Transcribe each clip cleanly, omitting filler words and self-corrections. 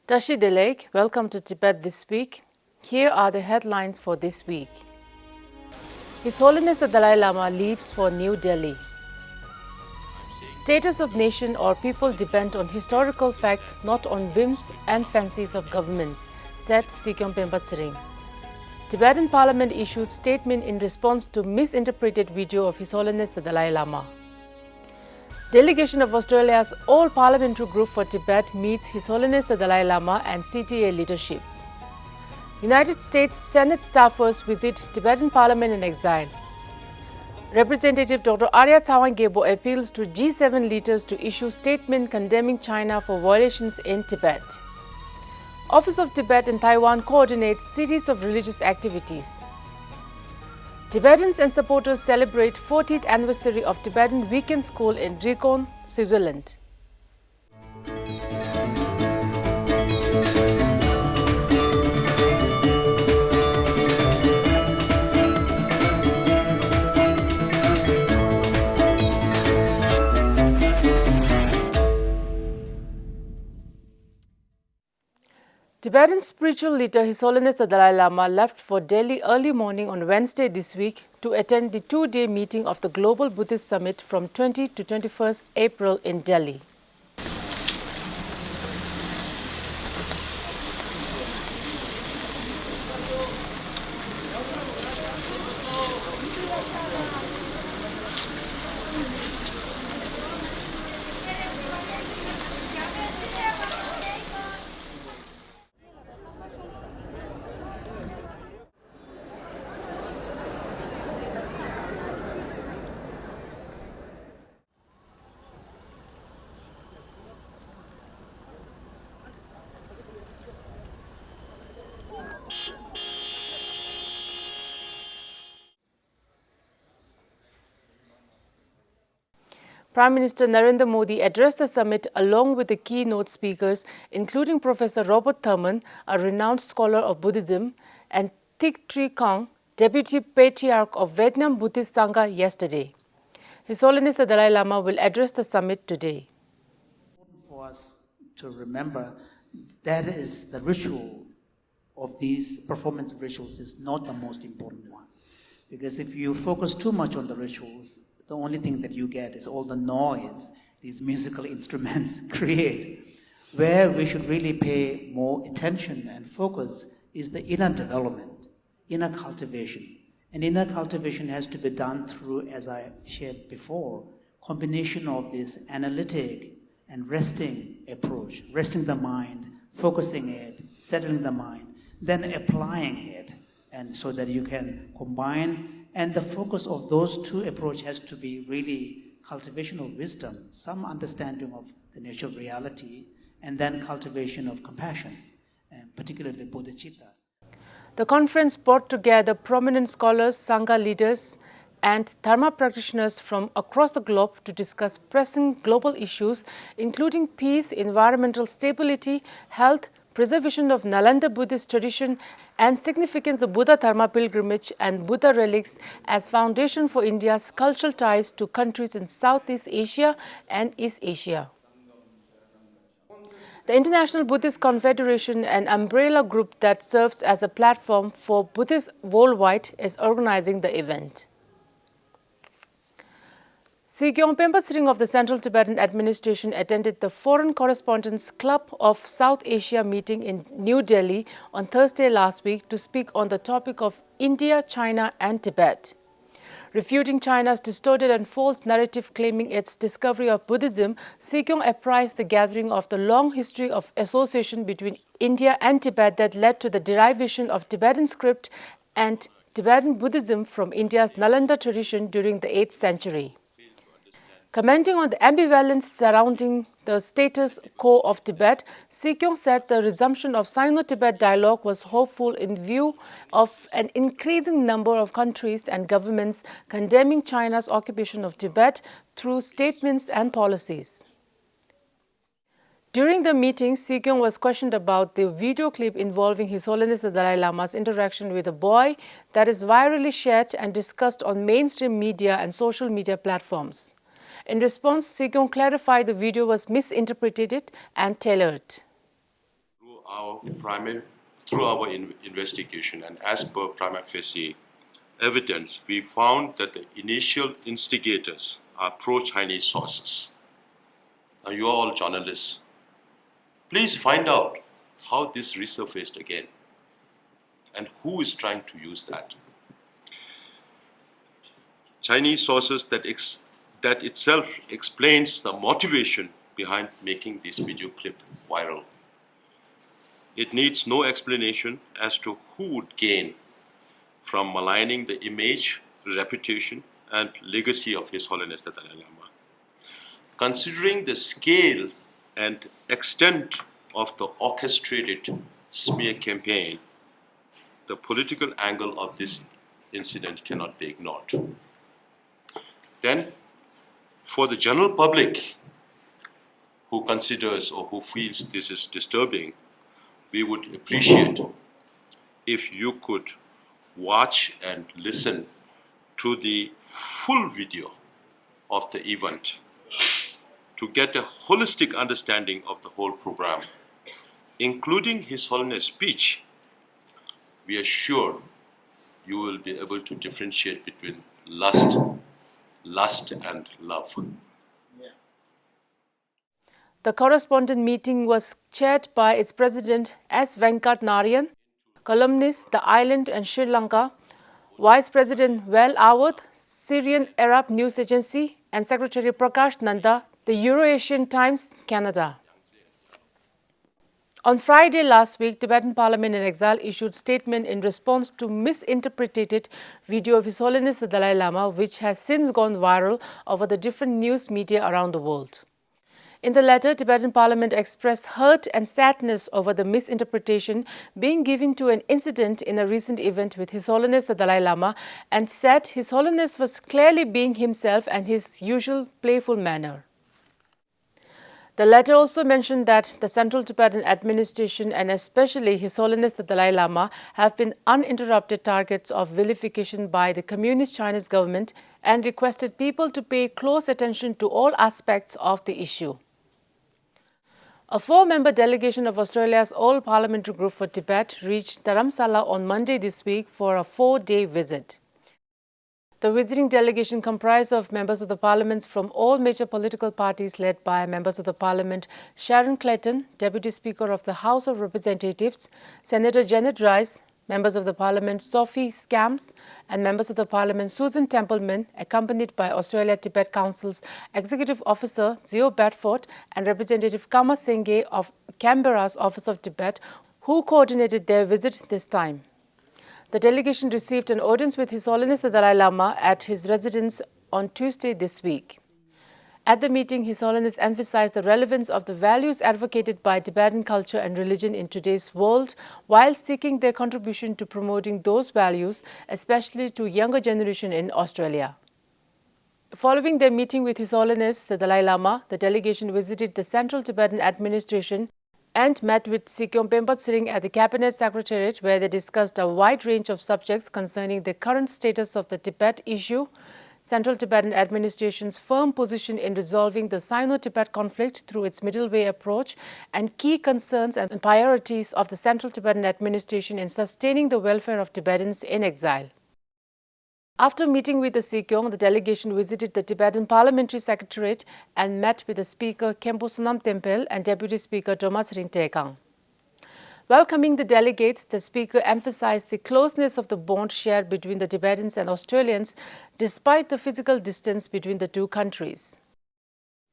Tashi Delek, welcome to Tibet this week. Here are the headlines for this week. His Holiness the Dalai Lama leaves for New Delhi. Status of nation or people depend on historical facts, not on whims and fancies of governments, said Sikyong Penpa Tsering. Tibetan Parliament issued statement in response to misinterpreted video of His Holiness the Dalai Lama. Delegation of Australia's All-Parliamentary Group for Tibet meets His Holiness the Dalai Lama and CTA leadership. United States Senate staffers visit Tibetan Parliament-in-Exile. Representative Dr. Arya appeals to G7 leaders to issue statement condemning China for violations in Tibet. Office of Tibet in Taiwan coordinates series of religious activities. Tibetans and supporters celebrate 40th anniversary of Tibetan Weekend School in Rikon, Switzerland. Tibetan spiritual leader His Holiness the Dalai Lama left for Delhi early morning on Wednesday this week to attend the two-day meeting of the Global Buddhist Summit from 20 to 21st April in Delhi. Prime Minister Narendra Modi addressed the summit along with the keynote speakers, including Professor Robert Thurman, a renowned scholar of Buddhism, and Thich Tri Khong, Deputy Patriarch of Vietnam Buddhist Sangha yesterday. His Holiness the Dalai Lama will address the summit today. For us to remember that is the ritual of these performance rituals is not the most important one. Because if you focus too much on the rituals, the only thing that you get is all the noise these musical instruments create. Where we should really pay more attention and focus is the inner development, inner cultivation. And inner cultivation has to be done through, as I shared before, combination of this analytic and resting approach, resting the mind, focusing it, settling the mind, then applying it, and so that you can combine. And the focus of those two approaches has to be really cultivation of wisdom, some understanding of the nature of reality, and then cultivation of compassion, and particularly bodhicitta. The conference brought together prominent scholars, Sangha leaders, and Dharma practitioners from across the globe to discuss pressing global issues, including peace, environmental stability, health, preservation of Nalanda Buddhist tradition, and significance of Buddha Dharma pilgrimage and Buddha relics as foundation for India's cultural ties to countries in Southeast Asia and East Asia. The International Buddhist Confederation, an umbrella group that serves as a platform for Buddhists worldwide, is organizing the event. Sikyong Penpa Tsering of the Central Tibetan Administration attended the Foreign Correspondents Club of South Asia meeting in New Delhi on Thursday last week to speak on the topic of India, China and Tibet. Refuting China's distorted and false narrative claiming its discovery of Buddhism, Sikyong apprised the gathering of the long history of association between India and Tibet that led to the derivation of Tibetan script and Tibetan Buddhism from India's Nalanda tradition during the 8th century. Commenting on the ambivalence surrounding the status quo of Tibet, Sikyong said the resumption of Sino-Tibet dialogue was hopeful in view of an increasing number of countries and governments condemning China's occupation of Tibet through statements and policies. During the meeting, Sikyong was questioned about the video clip involving His Holiness the Dalai Lama's interaction with a boy that is virally shared and discussed on mainstream media and social media platforms. In response, Sikyong clarified the video was misinterpreted and tailored. through our investigation and as per prima facie evidence, we found that the initial instigators are pro-Chinese sources. Now, you are all journalists. Please find out how this resurfaced again and who is trying to use that. Chinese sources that itself explains the motivation behind making this video clip viral. It needs no explanation as to who would gain from maligning the image, reputation, and legacy of His Holiness the Dalai Lama. Considering the scale and extent of the orchestrated smear campaign, the political angle of this incident cannot be ignored. Then, for the general public who considers or who feels this is disturbing, we would appreciate if you could watch and listen to the full video of the event to get a holistic understanding of the whole program, including His Holiness' speech. We are sure you will be able to differentiate between lust and love. The correspondent meeting was chaired by its president S. Venkat Narayan, columnist The Island and Sri Lanka, Vice President Val Awadh, Syrian Arab News Agency, and Secretary Prakash Nanda, the Euro-Asian Times, Canada. On Friday last week, Tibetan Parliament-in-Exile issued statement in response to misinterpreted video of His Holiness the Dalai Lama, which has since gone viral over the different news media around the world. In the letter, Tibetan Parliament expressed hurt and sadness over the misinterpretation being given to an incident in a recent event with His Holiness the Dalai Lama and said His Holiness was clearly being himself and his usual playful manner. The letter also mentioned that the Central Tibetan administration and especially His Holiness the Dalai Lama have been uninterrupted targets of vilification by the Communist Chinese government and requested people to pay close attention to all aspects of the issue. A 4-member delegation of Australia's All-Parliamentary Group for Tibet reached Dharamsala on Monday this week for a 4-day visit. The visiting delegation comprised of members of the parliaments from all major political parties led by members of the parliament Sharon Clayton, Deputy Speaker of the House of Representatives, Senator Janet Rice, members of the parliament Sophie Scams, and members of the parliament Susan Templeman, accompanied by Australia-Tibet Council's Executive Officer Zio Bedford and Representative Kama Sengye of Canberra's Office of Tibet, who coordinated their visit this time. The delegation received an audience with His Holiness the Dalai Lama at his residence on Tuesday this week. At the meeting, His Holiness emphasized the relevance of the values advocated by Tibetan culture and religion in today's world, while seeking their contribution to promoting those values, especially to younger generation in Australia. Following their meeting with His Holiness the Dalai Lama, the delegation visited the Central Tibetan administration and met with Sikyong Penpa Tsering at the Cabinet Secretariat, where they discussed a wide range of subjects concerning the current status of the Tibet issue, Central Tibetan administration's firm position in resolving the Sino-Tibet conflict through its middle way approach, and key concerns and priorities of the Central Tibetan administration in sustaining the welfare of Tibetans in exile. After meeting with the Sikyong, the delegation visited the Tibetan Parliamentary Secretariat and met with the Speaker Khenpo Sonam Tempel and Deputy Speaker Tsering Tekang. Welcoming the delegates, the Speaker emphasized the closeness of the bond shared between the Tibetans and Australians, despite the physical distance between the two countries.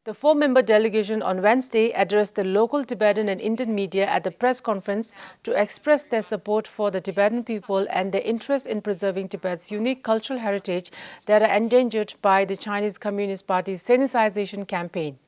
The 4-member delegation on Wednesday addressed the local Tibetan and Indian media at the press conference to express their support for the Tibetan people and their interest in preserving Tibet's unique cultural heritage that are endangered by the Chinese Communist Party's Sinicization campaign.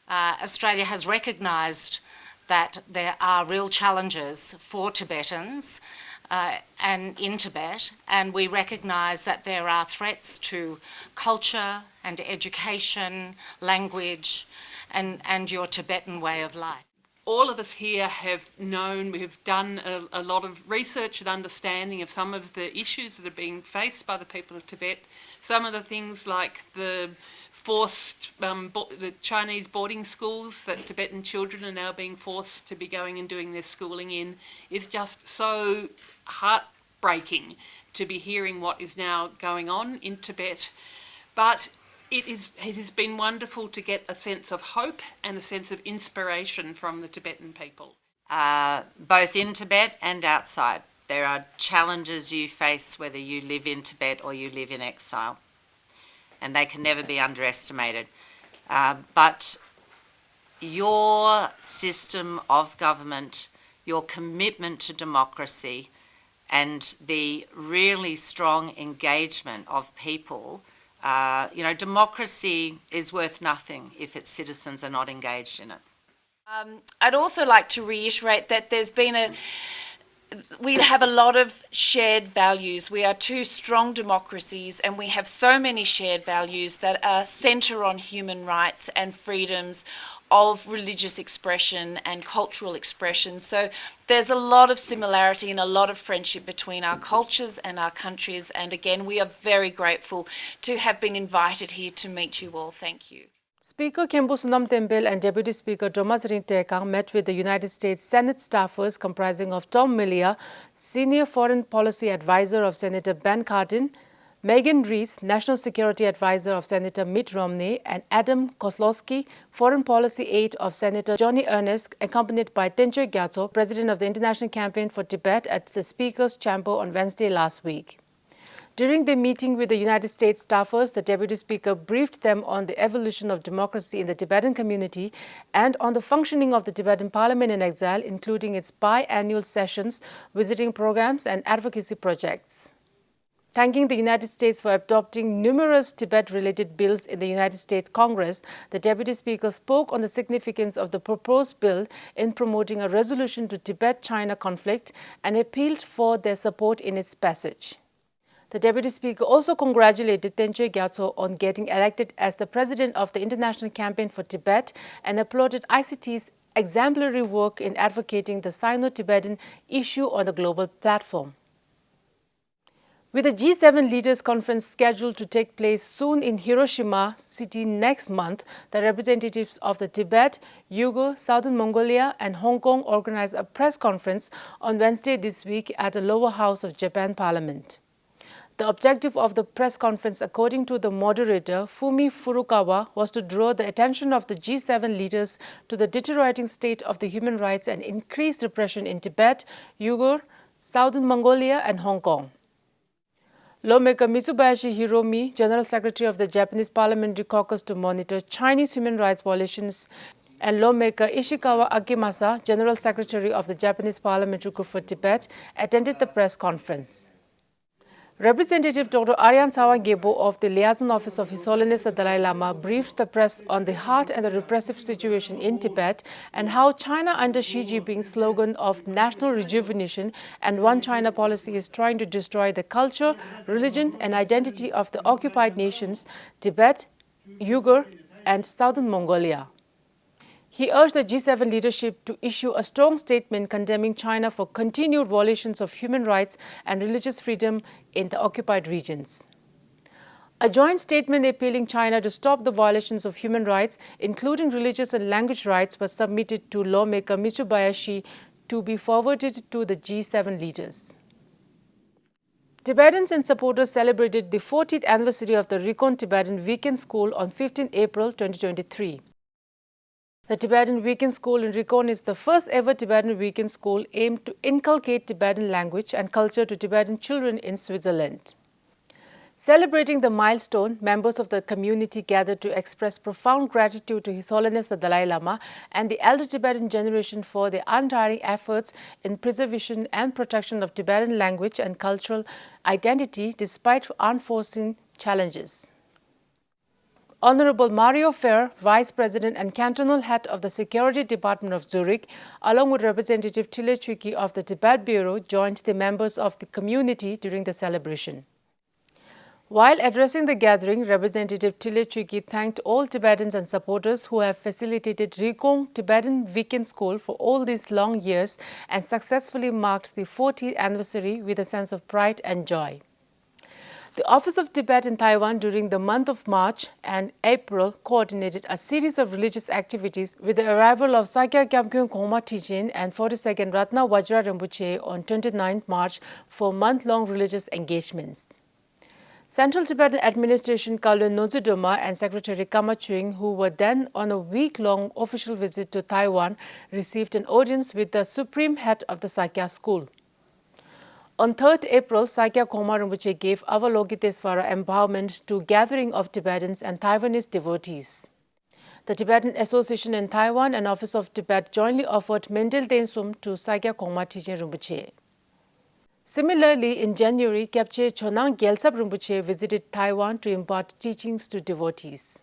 Australia has recognised that there are real challenges for Tibetans and in Tibet, and we recognise that there are threats to culture and education, language, and your Tibetan way of life. All of us here have known, we've done a lot of research and understanding of some of the issues that are being faced by the people of Tibet. Some of the things like the forced, the Chinese boarding schools that Tibetan children are now being forced to be going and doing their schooling in is just so heartbreaking to be hearing what is now going on in Tibet. But it has been wonderful to get a sense of hope and a sense of inspiration from the Tibetan people. Both in Tibet and outside. There are challenges you face whether you live in Tibet or you live in exile, and they can never be underestimated. But your system of government, your commitment to democracy, and the really strong engagement of people, democracy is worth nothing if its citizens are not engaged in it. I'd also like to reiterate that we have a lot of shared values. We are two strong democracies, and we have so many shared values that are centre on human rights and freedoms of religious expression and cultural expression. So there's a lot of similarity and a lot of friendship between our cultures and our countries. And again, we are very grateful to have been invited here to meet you all. Thank you. Speaker Khenpo Sonam Tembel and Deputy Speaker Tsering Tekang met with the United States Senate staffers comprising of Tom Millier, Senior Foreign Policy Advisor of Senator Ben Cardin, Megan Rees, National Security Advisor of Senator Mitt Romney, and Adam Kozlowski, Foreign Policy Aide of Senator Johnny Ernest, accompanied by Tenzin Gyalpo, President of the International Campaign for Tibet, at the Speaker's Chamber on Wednesday last week. During the meeting with the United States staffers, the Deputy Speaker briefed them on the evolution of democracy in the Tibetan community and on the functioning of the Tibetan Parliament-in-Exile, including its biannual sessions, visiting programs and advocacy projects. Thanking the United States for adopting numerous Tibet-related bills in the United States Congress, the Deputy Speaker spoke on the significance of the proposed bill in promoting a resolution to Tibet-China conflict and appealed for their support in its passage. The Deputy Speaker also congratulated Tenzin Gyalpo on getting elected as the President of the International Campaign for Tibet and applauded ICT's exemplary work in advocating the Sino-Tibetan issue on the global platform. With the G7 Leaders Conference scheduled to take place soon in Hiroshima city next month, the representatives of the Tibet, Uyghur, Southern Mongolia and Hong Kong organized a press conference on Wednesday this week at the lower house of Japan Parliament. The objective of the press conference, according to the moderator, Fumi Furukawa, was to draw the attention of the G7 leaders to the deteriorating state of the human rights and increased repression in Tibet, Uyghur, Southern Mongolia and Hong Kong. Lawmaker Mitsubishi Hiromi, General Secretary of the Japanese Parliamentary Caucus to monitor Chinese human rights violations, and lawmaker Ishikawa Akimasa, General Secretary of the Japanese Parliamentary Group for Tibet, attended the press conference. Representative Dr. Arya of the Liaison Office of His Holiness the Dalai Lama briefed the press on the hard and the repressive situation in Tibet and how China under Xi Jinping's slogan of national rejuvenation and One China policy is trying to destroy the culture, religion and identity of the occupied nations, Tibet, Uyghur and Southern Mongolia. He urged the G7 leadership to issue a strong statement condemning China for continued violations of human rights and religious freedom in the occupied regions. A joint statement appealing China to stop the violations of human rights, including religious and language rights, was submitted to lawmaker Mitsubishi to be forwarded to the G7 leaders. Tibetans and supporters celebrated the 40th anniversary of the Rikon Tibetan Weekend School on 15 April 2023. The Tibetan Weekend School in Rikon is the first ever Tibetan weekend school aimed to inculcate Tibetan language and culture to Tibetan children in Switzerland. Celebrating the milestone, members of the community gathered to express profound gratitude to His Holiness the Dalai Lama and the elder Tibetan generation for their untiring efforts in preservation and protection of Tibetan language and cultural identity despite unforeseen challenges. Honorable Mario Fair, Vice President and Cantonal Head of the Security Department of Zurich, along with Representative Tile Chwiki of the Tibet Bureau, joined the members of the community during the celebration. While addressing the gathering, Representative Tile Chwiki thanked all Tibetans and supporters who have facilitated Rikon Tibetan Weekend School for all these long years and successfully marked the 40th anniversary with a sense of pride and joy. The Office of Tibet in Taiwan during the month of March and April coordinated a series of religious activities with the arrival of Sakya Gyalpo Khoma Tijin and 42nd Ratna Vajra Rinpoche on 29 March for month-long religious engagements. Central Tibetan Administration Kowloon Nonzudoma and Secretary Kama Tsewang, who were then on a week-long official visit to Taiwan, received an audience with the Supreme Head of the Sakya School. On 3rd April, Sakya Khoma Rinpoche gave Avalokitesvara empowerment to gathering of Tibetans and Taiwanese devotees. The Tibetan Association in Taiwan and Office of Tibet jointly offered Mendel Densum to Sakya Khoma Tijin Rinpoche. Similarly, in January, Kyabche Chonang Gyalsab Rinpoche visited Taiwan to impart teachings to devotees.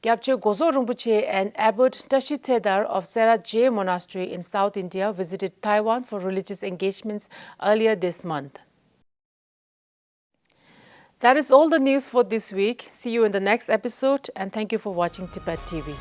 Kyabche Gozo Rinpoche and Abbot Tashi Thedar of Sera J Monastery in South India visited Taiwan for religious engagements earlier this month. That is all the news for this week. See you in the next episode and thank you for watching Tibet TV.